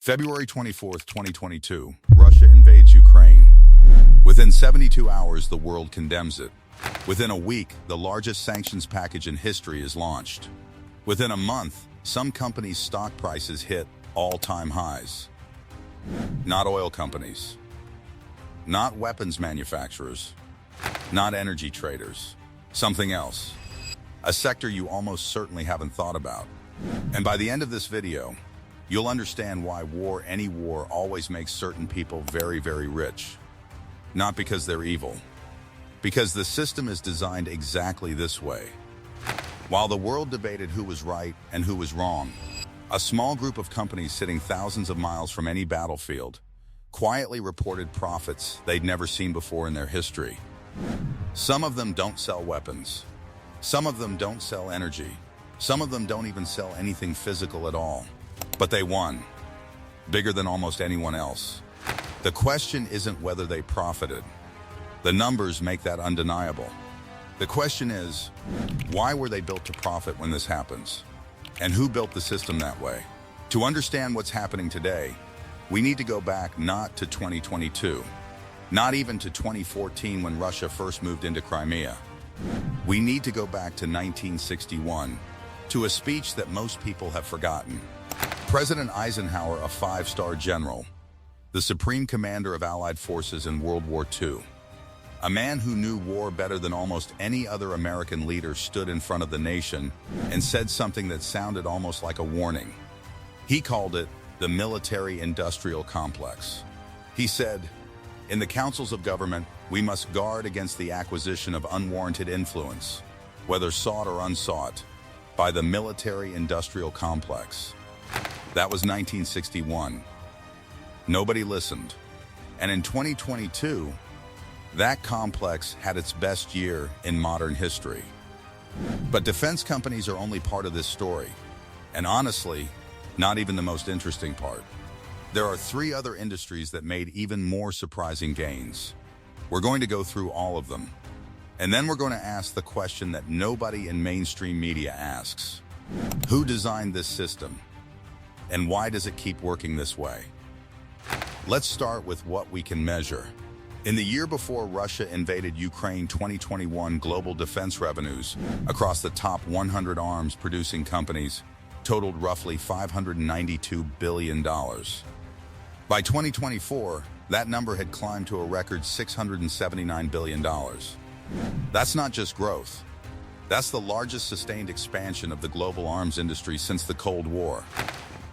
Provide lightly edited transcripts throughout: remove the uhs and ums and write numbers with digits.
February 24th, 2022, Russia invades Ukraine. Within 72 hours, the world condemns it. Within a week, the largest sanctions package in history is launched. Within a month, some companies' stock prices hit all-time highs. Not oil companies. Not weapons manufacturers. Not energy traders. Something else. A sector you almost certainly haven't thought about. And by the end of this video, you'll understand why any war, always makes certain people very, very rich. Not because they're evil. Because the system is designed exactly this way. While the world debated who was right and who was wrong, a small group of companies sitting thousands of miles from any battlefield quietly reported profits they'd never seen before in their history. Some of them don't sell weapons. Some of them don't sell energy. Some of them don't even sell anything physical at all. But they won, bigger than almost anyone else. The question isn't whether they profited. The numbers make that undeniable. The question is, why were they built to profit when this happens? And who built the system that way? To understand what's happening today, we need to go back not to 2022, not even to 2014 when Russia first moved into Crimea. We need to go back to 1961, to a speech that most people have forgotten. President Eisenhower, a five-star general, the supreme commander of Allied forces in World War II, a man who knew war better than almost any other American leader, stood in front of the nation and said something that sounded almost like a warning. He called it the military-industrial complex. He said, "In the councils of government, we must guard against the acquisition of unwarranted influence, whether sought or unsought, by the military-industrial complex." That was 1961. Nobody listened. And in 2022, that complex had its best year in modern history. But defense companies are only part of this story. And honestly, not even the most interesting part. There are three other industries that made even more surprising gains. We're going to go through all of them. And then we're going to ask the question that nobody in mainstream media asks. Who designed this system? And why does it keep working this way? Let's start with what we can measure. In the year before Russia invaded Ukraine, 2021 global defense revenues across the top 100 arms-producing companies totaled roughly $592 billion. By 2024, that number had climbed to a record $679 billion. That's not just growth. That's the largest sustained expansion of the global arms industry since the Cold War.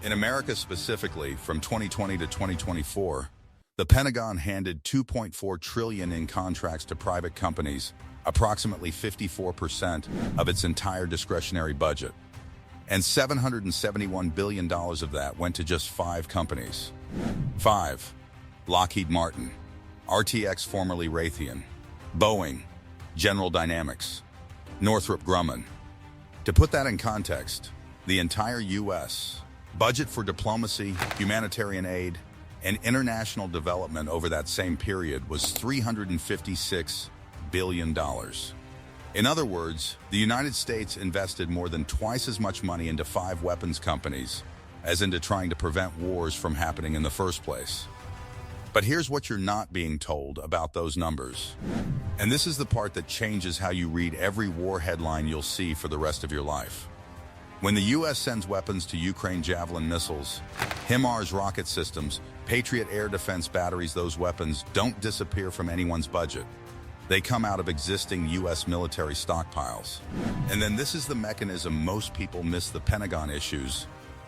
In America specifically, from 2020 to 2024, the Pentagon handed $2.4 trillion in contracts to private companies, approximately 54% of its entire discretionary budget. And $771 billion of that went to just 5 companies. 5. Lockheed Martin, RTX formerly Raytheon, Boeing, General Dynamics, Northrop Grumman. To put that in context, the entire U.S. budget for diplomacy, humanitarian aid, and international development over that same period was $356 billion. In other words, the United States invested more than twice as much money into 5 weapons companies as into trying to prevent wars from happening in the first place. But here's what you're not being told about those numbers. And this is the part that changes how you read every war headline you'll see for the rest of your life. When the U.S. sends weapons to Ukraine, Javelin missiles, HIMARS rocket systems, Patriot air defense batteries, those weapons don't disappear from anyone's budget. They come out of existing U.S. military stockpiles. And then this is the mechanism most people miss: the Pentagon issues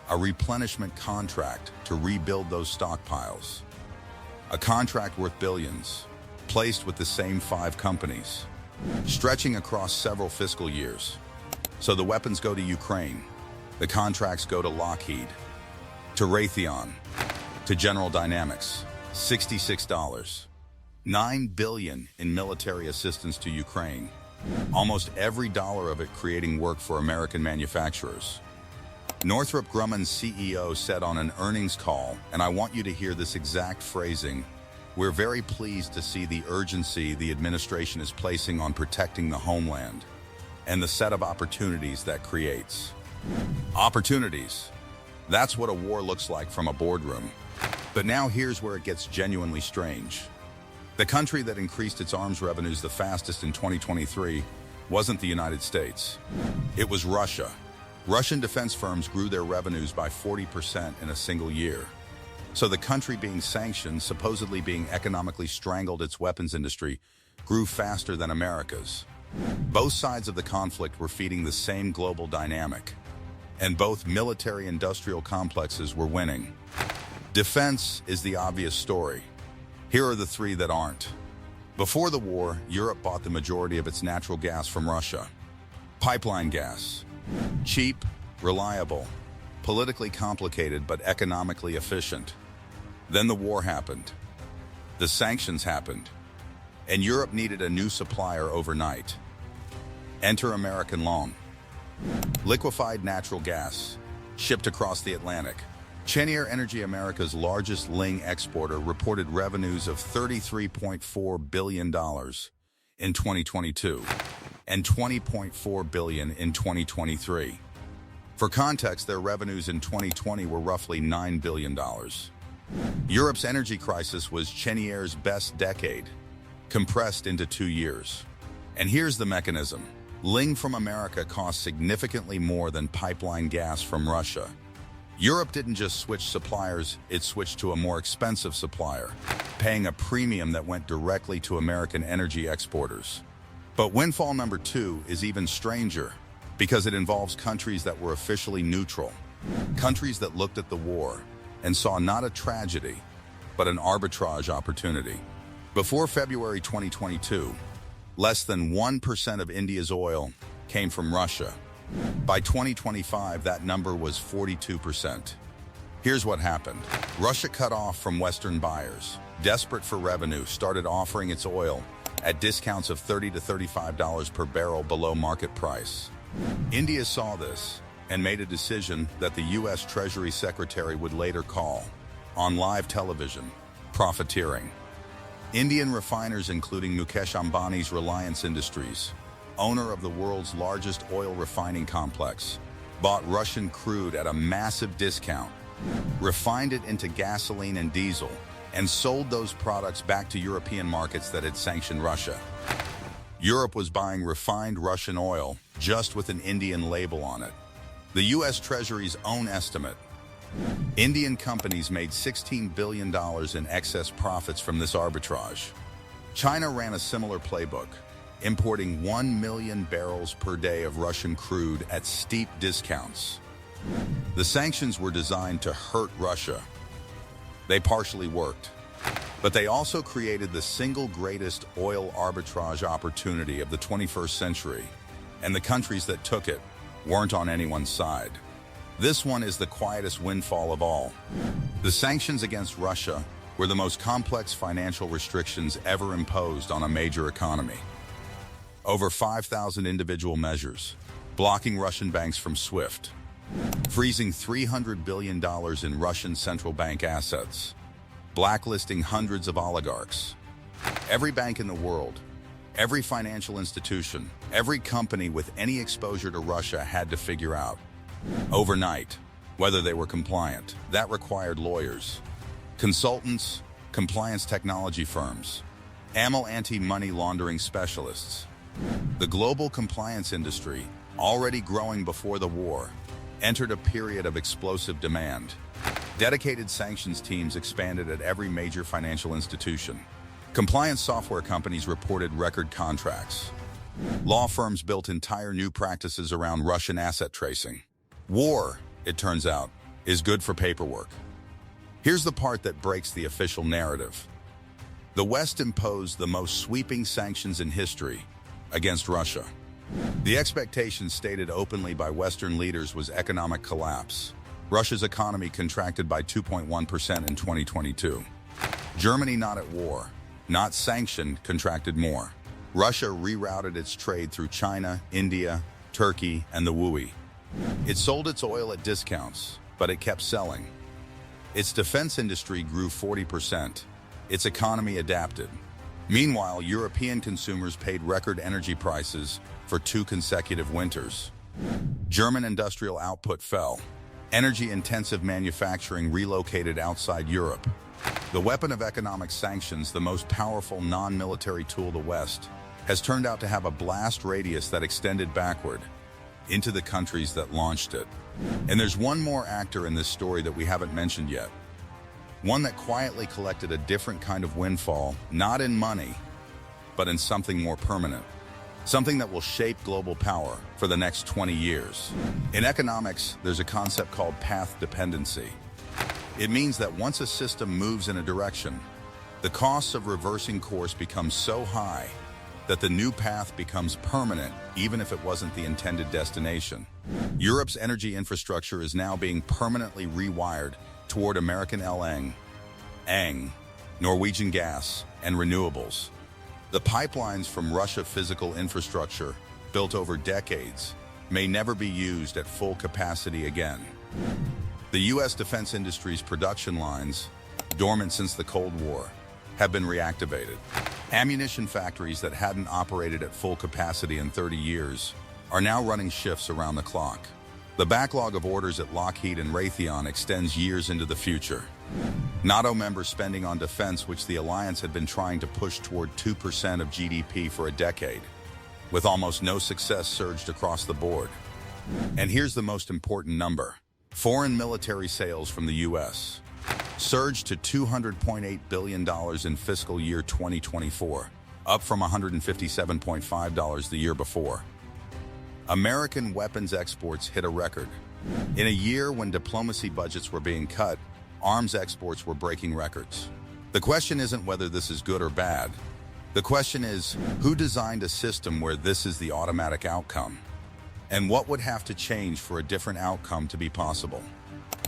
a replenishment contract to rebuild those stockpiles. A contract worth billions, placed with the same 5 companies, stretching across several fiscal years. So the weapons go to Ukraine, the contracts go to Lockheed, to Raytheon, to General Dynamics, $66. $9 billion in military assistance to Ukraine, almost every dollar of it creating work for American manufacturers. Northrop Grumman's CEO said on an earnings call, and I want you to hear this exact phrasing, "We're very pleased to see the urgency the administration is placing on protecting the homeland and the set of opportunities that creates." Opportunities. That's what a war looks like from a boardroom. But now here's where it gets genuinely strange. The country that increased its arms revenues the fastest in 2023 wasn't the United States. It was Russia. Russian defense firms grew their revenues by 40% in a single year. So the country being sanctioned, supposedly being economically strangled, its weapons industry grew faster than America's. Both sides of the conflict were feeding the same global dynamic, and both military-industrial complexes were winning. Defense is the obvious story. Here are the three that aren't. Before the war, Europe bought the majority of its natural gas from Russia. Pipeline gas. Cheap, reliable, politically complicated but economically efficient. Then the war happened. The sanctions happened. And Europe needed a new supplier overnight. Enter American Long. Liquefied natural gas, shipped across the Atlantic. Cheniere Energy, America's largest LNG exporter, reported revenues of $33.4 billion in 2022 and $20.4 billion in 2023. For context, their revenues in 2020 were roughly $9 billion. Europe's energy crisis was Cheniere's best decade, compressed into 2 years. And here's the mechanism. LNG from America costs significantly more than pipeline gas from Russia. Europe didn't just switch suppliers, it switched to a more expensive supplier, paying a premium that went directly to American energy exporters. But windfall number 2 is even stranger, because it involves countries that were officially neutral, countries that looked at the war and saw not a tragedy, but an arbitrage opportunity. Before February 2022, less than 1% of India's oil came from Russia. By 2025, that number was 42%. Here's what happened. Russia cut off from Western buyers. Desperate for revenue, started offering its oil at discounts of $30 to $35 per barrel below market price. India saw this and made a decision that the U.S. Treasury Secretary would later call, on live television, profiteering. Indian refiners, including Mukesh Ambani's Reliance Industries, owner of the world's largest oil refining complex, bought Russian crude at a massive discount, refined it into gasoline and diesel, and sold those products back to European markets that had sanctioned Russia. Europe was buying refined Russian oil, just with an Indian label on it. The U.S. Treasury's own estimate: Indian companies made $16 billion in excess profits from this arbitrage. China ran a similar playbook, importing 1 million barrels per day of Russian crude at steep discounts. The sanctions were designed to hurt Russia. They partially worked, but they also created the single greatest oil arbitrage opportunity of the 21st century, and the countries that took it weren't on anyone's side. This one is the quietest windfall of all. The sanctions against Russia were the most complex financial restrictions ever imposed on a major economy. Over 5,000 individual measures, blocking Russian banks from SWIFT, freezing $300 billion in Russian central bank assets, blacklisting hundreds of oligarchs. Every bank in the world, every financial institution, every company with any exposure to Russia had to figure out, overnight, whether they were compliant. That required lawyers, consultants, compliance technology firms, AML anti-money laundering specialists. The global compliance industry, already growing before the war, entered a period of explosive demand. Dedicated sanctions teams expanded at every major financial institution. Compliance software companies reported record contracts. Law firms built entire new practices around Russian asset tracing. War, it turns out, is good for paperwork. Here's the part that breaks the official narrative. The West imposed the most sweeping sanctions in history against Russia. The expectation stated openly by Western leaders was economic collapse. Russia's economy contracted by 2.1% in 2022. Germany, not at war, not sanctioned, contracted more. Russia rerouted its trade through China, India, Turkey, and the WUI. It sold its oil at discounts, but it kept selling. Its defense industry grew 40%. Its economy adapted. Meanwhile, European consumers paid record energy prices for 2 consecutive winters. German industrial output fell. Energy-intensive manufacturing relocated outside Europe. The weapon of economic sanctions, the most powerful non-military tool the West, has turned out to have a blast radius that extended backward into the countries that launched it. And there's one more actor in this story that we haven't mentioned yet. One that quietly collected a different kind of windfall, not in money, but in something more permanent. Something that will shape global power for the next 20 years. In economics, there's a concept called path dependency. It means that once a system moves in a direction, the costs of reversing course become so high that the new path becomes permanent, even if it wasn't the intended destination. Europe's energy infrastructure is now being permanently rewired toward American LNG, Norwegian gas, and renewables. The pipelines from Russia physical infrastructure, built over decades, may never be used at full capacity again. The U.S. defense industry's production lines, dormant since the Cold War, have been reactivated. Ammunition factories that hadn't operated at full capacity in 30 years are now running shifts around the clock. The backlog of orders at Lockheed and Raytheon extends years into the future. NATO member spending on defense, which the alliance had been trying to push toward 2% of GDP for a decade, with almost no success, surged across the board. And here's the most important number. Foreign military sales from the U.S. surged to $200.8 billion in fiscal year 2024, up from $157.5 billion the year before. American weapons exports hit a record. In a year when diplomacy budgets were being cut, arms exports were breaking records. The question isn't whether this is good or bad. The question is, who designed a system where this is the automatic outcome? And what would have to change for a different outcome to be possible?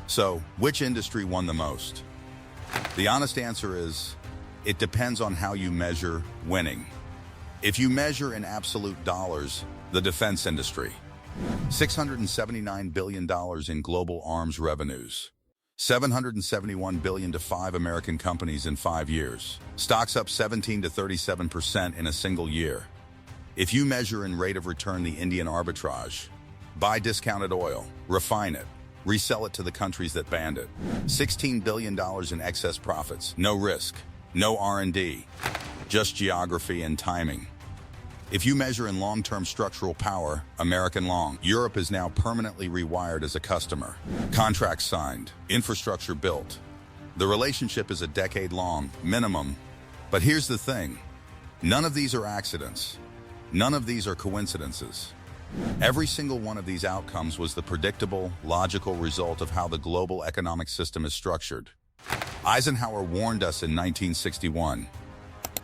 So, which industry won the most? The honest answer is, it depends on how you measure winning. If you measure in absolute dollars, the defense industry, $679 billion in global arms revenues, $771 billion to 5 American companies in 5 years, stocks up 17 to 37% in a single year. If you measure in rate of return the Indian arbitrage, buy discounted oil, refine it, resell it to the countries that banned it, $16 billion in excess profits, no risk, no R&D, just geography and timing. If you measure in long-term structural power, American long, Europe is now permanently rewired as a customer. Contracts signed, infrastructure built. The relationship is a decade-long, minimum. But here's the thing. None of these are accidents. None of these are coincidences. Every single one of these outcomes was the predictable, logical result of how the global economic system is structured. Eisenhower warned us in 1961.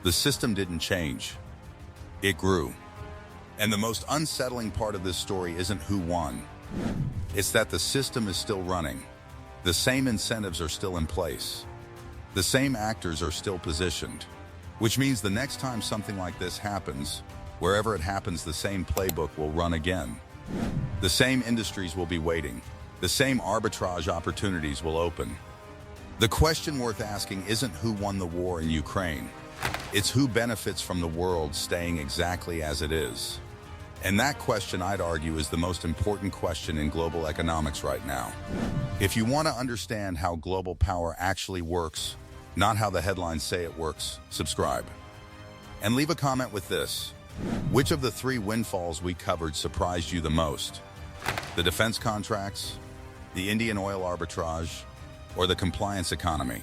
The system didn't change. It grew. And the most unsettling part of this story isn't who won. It's that the system is still running. The same incentives are still in place. The same actors are still positioned. Which means the next time something like this happens, wherever it happens, the same playbook will run again. The same industries will be waiting. The same arbitrage opportunities will open. The question worth asking isn't who won the war in Ukraine. It's who benefits from the world staying exactly as it is. And that question, I'd argue, is the most important question in global economics right now. If you want to understand how global power actually works, not how the headlines say it works, subscribe. And leave a comment with this. Which of the 3 windfalls we covered surprised you the most? The defense contracts, the Indian oil arbitrage, or the compliance economy?